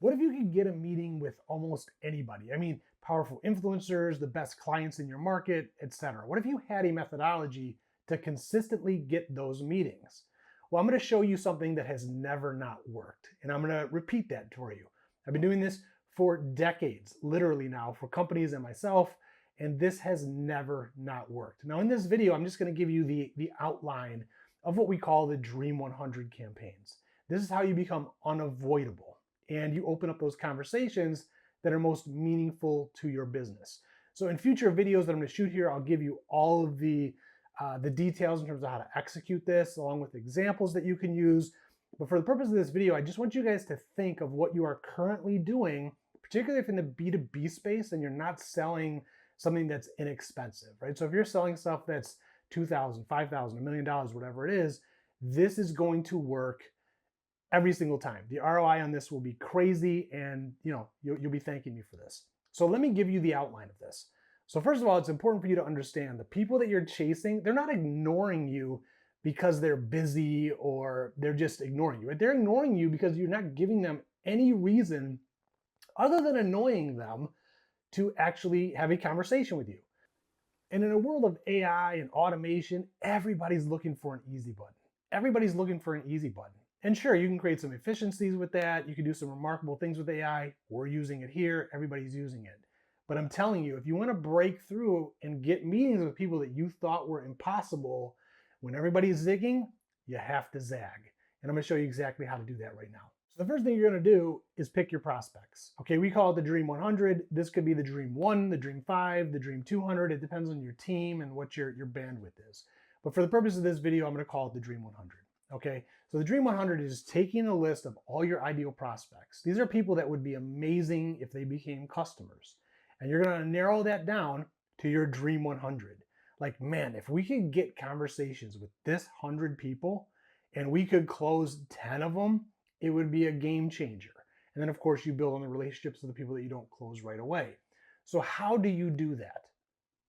What if you could get a meeting with almost anybody? I mean, powerful influencers, the best clients in your market, etc. What if you had a methodology to consistently get those meetings? Well, I'm going to show you something that has never not worked, and I'm going to repeat that for you. I've been doing this for decades, literally now, for companies and myself, and this has never not worked. Now, in this video, I'm just going to give you the outline of what we call the Dream 100 campaigns. This is how you become unavoidable and you open up those conversations that are most meaningful to your business. So in future videos that I'm going to shoot here, I'll give you all of the details in terms of how to execute this, along with examples that you can use. But for the purpose of this video, I just want you guys to think of what you are currently doing, particularly if in the B2B space and you're not selling something that's inexpensive, right? So if you're selling stuff that's $2,000, $5,000, $1 million, whatever it is, this is going to work every single time. The ROI on this will be crazy, and you'll be thanking me for this. So let me give you the outline of this. So first of all, it's important for you to understand the people that you're chasing, they're not ignoring you because they're busy or they're just ignoring you, right? They're ignoring you because you're not giving them any reason other than annoying them to actually have a conversation with you. And in a world of AI and automation, everybody's looking for an easy button. Everybody's looking for an easy button. And sure, you can create some efficiencies with that. You can do some remarkable things with AI. We're using it here. Everybody's using it. But I'm telling you, if you want to break through and get meetings with people that you thought were impossible, when everybody's zigging, you have to zag. And I'm going to show you exactly how to do that right now. So the first thing you're going to do is pick your prospects. Okay, we call it the Dream 100. This could be the Dream 1, the Dream 5, the Dream 200. It depends on your team and what your bandwidth is. But for the purpose of this video, I'm going to call it the Dream 100. Okay, so the Dream 100 is taking a list of all your ideal prospects. These are people that would be amazing if they became customers. And you're going to narrow that down to your Dream 100. Like, man, if we could get conversations with this 100 people and we could close 10 of them, it would be a game changer. And then, of course, you build on the relationships of the people that you don't close right away. So how do you do that?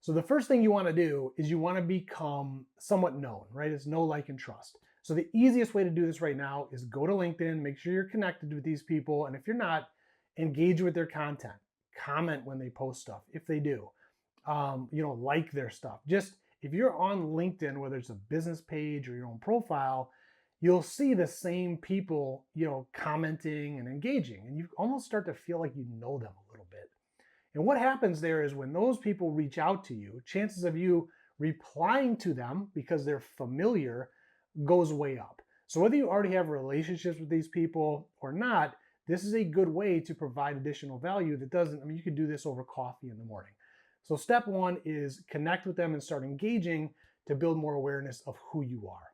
So the first thing you want to do is you want to become somewhat known, right? It's know, like, and trust. So the easiest way to do this right now is go to LinkedIn, make sure you're connected with these people. And if you're not, engage with their content, comment when they post stuff, if they do, like their stuff. Just if you're on LinkedIn, whether it's a business page or your own profile, you'll see the same people, commenting and engaging, and you almost start to feel like you know them a little bit. And what happens there is when those people reach out to you, chances of you replying to them because they're familiar goes way up. So whether you already have relationships with these people or not, this is a good way to provide additional value that doesn't, you could do this over coffee in the morning. So step one is connect with them and start engaging to build more awareness of who you are.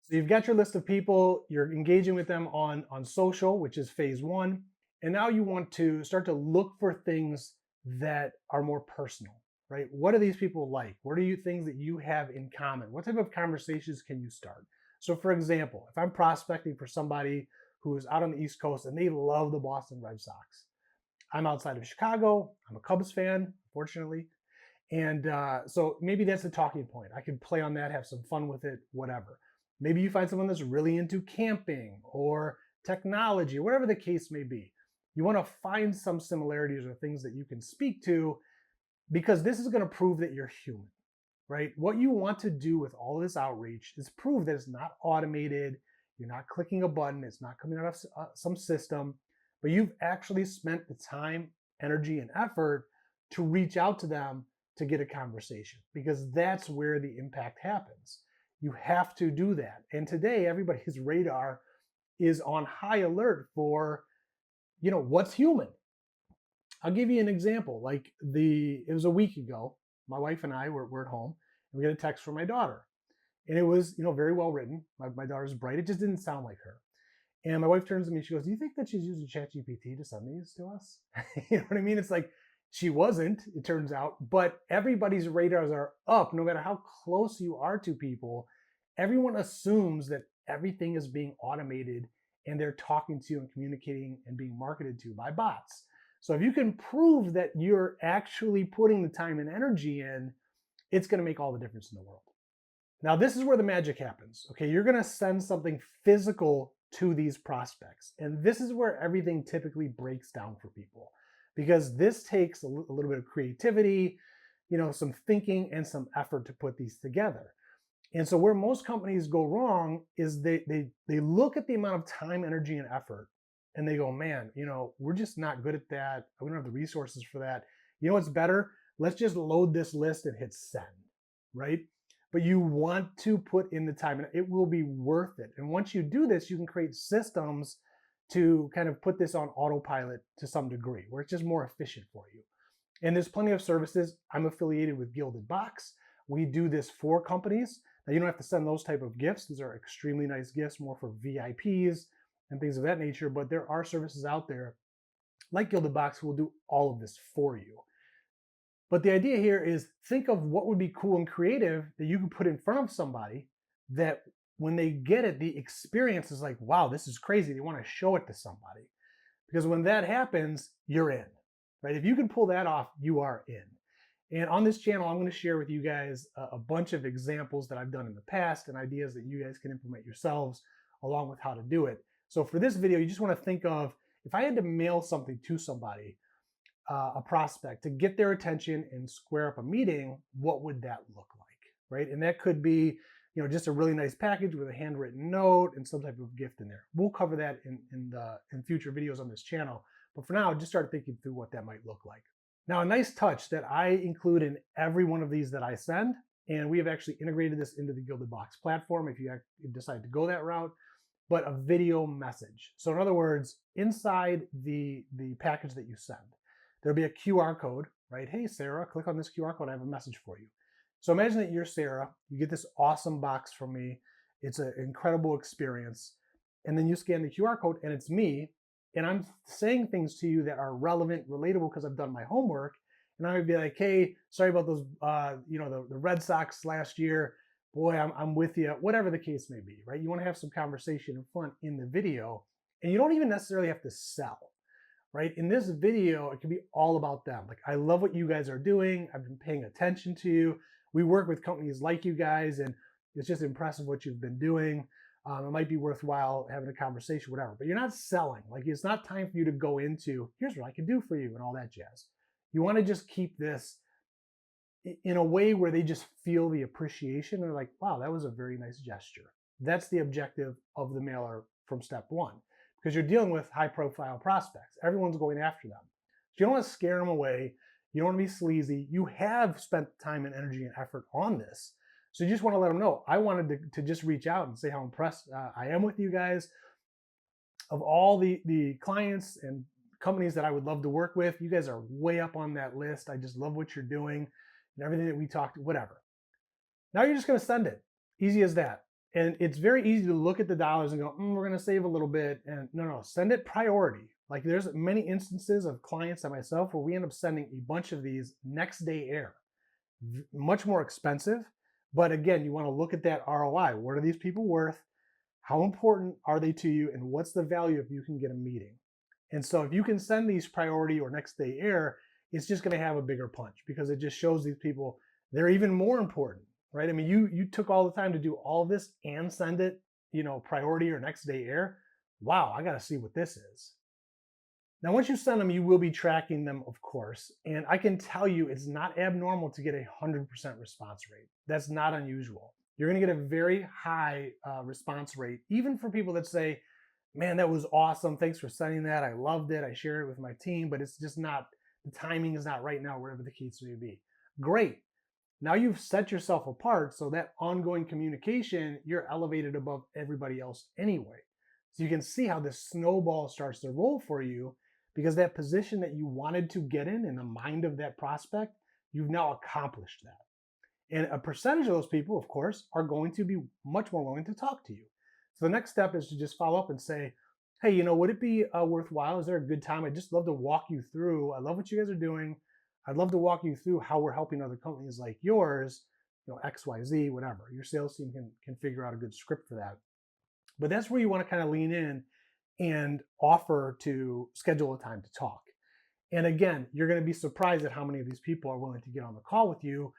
So you've got your list of people, you're engaging with them on social, which is phase one. And now you want to start to look for things that are more personal, right? What are these people like? What are things that you have in common? What type of conversations can you start? So for example, if I'm prospecting for somebody who is out on the East Coast and they love the Boston Red Sox, I'm outside of Chicago, I'm a Cubs fan, fortunately. And so maybe that's a talking point. I could play on that, have some fun with it, whatever. Maybe you find someone that's really into camping or technology, whatever the case may be. You want to find some similarities or things that you can speak to, because this is going to prove that you're human, right? What you want to do with all of this outreach is prove that it's not automated. You're not clicking a button. It's not coming out of some system, but you've actually spent the time, energy, and effort to reach out to them to get a conversation, because that's where the impact happens. You have to do that. And today, everybody's radar is on high alert for, what's human. I'll give you an example. Like it was a week ago, my wife and I were at home, and we got a text from my daughter. And it was, very well written. My daughter's bright. It just didn't sound like her. And my wife turns to me, she goes, "Do you think that she's using ChatGPT to send these to us?" You know what I mean? It's like, she wasn't, it turns out, but everybody's radars are up. No matter how close you are to people, everyone assumes that everything is being automated and they're talking to you and communicating and being marketed to by bots. So if you can prove that you're actually putting the time and energy in, it's going to make all the difference in the world. Now, this is where the magic happens. Okay, you're going to send something physical to these prospects. And this is where everything typically breaks down for people because this takes a little bit of creativity, some thinking and some effort to put these together. And so where most companies go wrong is they look at the amount of time, energy, and effort, and they go, man, we're just not good at that. We don't have the resources for that. You know what's better? Let's just load this list and hit send, right? But you want to put in the time, and it will be worth it. And once you do this, you can create systems to kind of put this on autopilot to some degree, where it's just more efficient for you. And there's plenty of services. I'm affiliated with Gilded Box. We do this for companies. Now, you don't have to send those type of gifts. These are extremely nice gifts, more for VIPs and things of that nature. But there are services out there like Gilded Box who will do all of this for you. But the idea here is think of what would be cool and creative that you can put in front of somebody that when they get it, the experience is like, wow, this is crazy. They want to show it to somebody. Because when that happens, you're in, right? If you can pull that off, you are in. And on this channel, I'm going to share with you guys a bunch of examples that I've done in the past and ideas that you guys can implement yourselves along with how to do it. So for this video, you just want to think of, if I had to mail something to somebody, a prospect, to get their attention and square up a meeting, what would that look like, right? And that could be, just a really nice package with a handwritten note and some type of gift in there. We'll cover that in future videos on this channel. But for now, just start thinking through what that might look like. Now, a nice touch that I include in every one of these that I send, and we have actually integrated this into the Gilded Box platform if you decide to go that route, but a video message. So in other words, inside the package that you send, there'll be a QR code, right? Hey, Sarah, click on this QR code. I have a message for you. So imagine that you're Sarah. You get this awesome box from me. It's an incredible experience. And then you scan the QR code and it's me. And I'm saying things to you that are relevant, relatable, because I've done my homework. And I would be like, hey, sorry about those, the Red Sox last year. Boy, I'm with you, whatever the case may be, right? You want to have some conversation and fun in the video. And you don't even necessarily have to sell. Right? In this video, it can be all about them. Like, I love what you guys are doing. I've been paying attention to you. We work with companies like you guys, and it's just impressive what you've been doing. It might be worthwhile having a conversation, whatever, but you're not selling. Like, it's not time for you to go into, here's what I can do for you and all that jazz. You want to just keep this in a way where they just feel the appreciation. They're like, wow, that was a very nice gesture. That's the objective of the mailer from step one. Because you're dealing with high profile prospects. Everyone's going after them. So you don't want to scare them away. You don't want to be sleazy. You have spent time and energy and effort on this. So you just want to let them know. I wanted to just reach out and say how impressed I am with you guys. Of all the clients and companies that I would love to work with, you guys are way up on that list. I just love what you're doing and everything that we talked, whatever. Now you're just going to send it. Easy as that. And it's very easy to look at the dollars and go, we're going to save a little bit. And no, send it priority. Like, there's many instances of clients and myself where we end up sending a bunch of these next day air. Much more expensive. But again, you want to look at that ROI. What are these people worth? How important are they to you? And what's the value if you can get a meeting? And so if you can send these priority or next day air, it's just going to have a bigger punch because it just shows these people they're even more important. Right? I mean, you took all the time to do all of this and send it, priority or next day air. Wow, I got to see what this is. Now, once you send them, you will be tracking them, of course. And I can tell you it's not abnormal to get a 100% response rate. That's not unusual. You're going to get a very high response rate, even for people that say, man, that was awesome. Thanks for sending that. I loved it. I shared it with my team, but it's just not, the timing is not right now, wherever the case may be. Great. Now you've set yourself apart, so that ongoing communication, you're elevated above everybody else anyway. So you can see how this snowball starts to roll for you because that position that you wanted to get in the mind of that prospect, you've now accomplished that. And a percentage of those people, of course, are going to be much more willing to talk to you. So the next step is to just follow up and say, hey, would it be worthwhile? Is there a good time? I'd just love to walk you through. I love what you guys are doing. I'd love to walk you through how we're helping other companies like yours, XYZ, whatever. Your sales team can figure out a good script for that. But that's where you want to kind of lean in and offer to schedule a time to talk. And again, you're going to be surprised at how many of these people are willing to get on the call with you.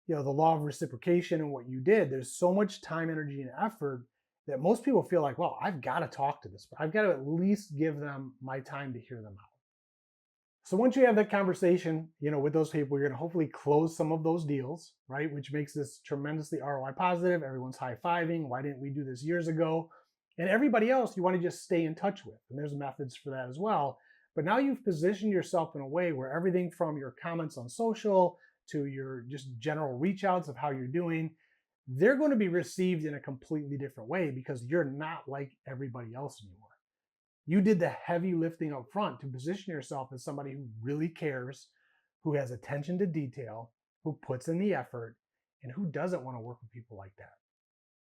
The law of reciprocation and what you did, there's so much time, energy, and effort. that most people feel like, well, I've got to talk to this, but I've got to at least give them my time to hear them out. So once you have that conversation, with those people, you're going to hopefully close some of those deals, right? Which makes this tremendously ROI positive. Everyone's high fiving. Why didn't we do this years ago? And everybody else you want to just stay in touch with. And there's methods for that as well. But now you've positioned yourself in a way where everything from your comments on social to your just general reach outs of how you're doing, they're going to be received in a completely different way because you're not like everybody else anymore. You did the heavy lifting up front to position yourself as somebody who really cares, who has attention to detail, who puts in the effort, and who doesn't want to work with people like that.